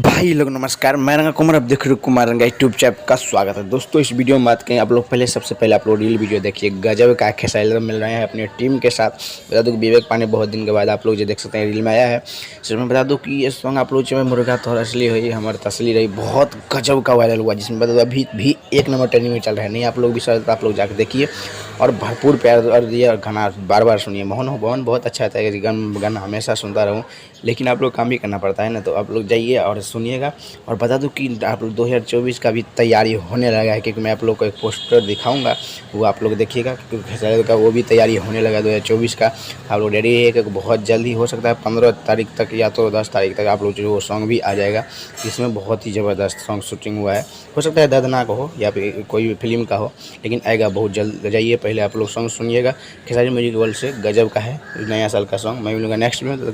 भाई लोग नमस्कार, मैं रंगा कुमार, आप देख रहे हो कुमार रंगा यूट्यूब चैनल का स्वागत है। दोस्तों इस वीडियो में बात करें, आप लोग सबसे पहले आप लोग रील वीडियो देखिए। गजब का खेसारी मिल रहे हैं अपने टीम के साथ। बता दूं कि विवेक पांडे बहुत दिन के बाद आप लोग जो देख सकते हैं रील में आया है। इसमें बता दूं कि ये सॉन्ग आप लोग जो मुर्गा तो असली हुई हमारी तसली रही, बहुत गजब का वायरल हुआ, जिसमें बता दो अभी भी एक नंबर ट्रेंडिंग में चल रहा है। नहीं आप लोग भी सर आप लोग जाकर देखिए और भरपूर प्यार और दिए और गाना बार बार सुनिए। मोहन बहुत अच्छा आता है, गाना हमेशा सुनता रहूँ, लेकिन आप लोग काम भी करना पड़ता है ना। तो आप लोग जाइए और सुनिएगा। और बता दूं कि आप लोग 2024 का भी तैयारी होने लगा है, क्योंकि मैं आप लोग को एक पोस्टर दिखाऊंगा, वो आप लोग देखिएगा, क्योंकि खेसारी का वो भी तैयारी होने लगा 2024 का। आप लोग रेडी है कि बहुत जल्दी हो सकता है 15 तारीख तक या तो 10 तारीख तक आप लोग जो वो सॉन्ग भी आ जाएगा, जिसमें बहुत ही ज़बरदस्त सॉन्ग शूटिंग हुआ है। हो सकता है दर्दनाक हो या फिर कोई भी फिल्म का हो, लेकिन आएगा बहुत जल्द। जाइए पहले आप लोग सॉन्ग सुनिएगा। खेसारी म्यूजिक वर्ल्ड से गजब का है, नया साल का सॉन्ग। मैं मिलूँगा नेक्स्ट में।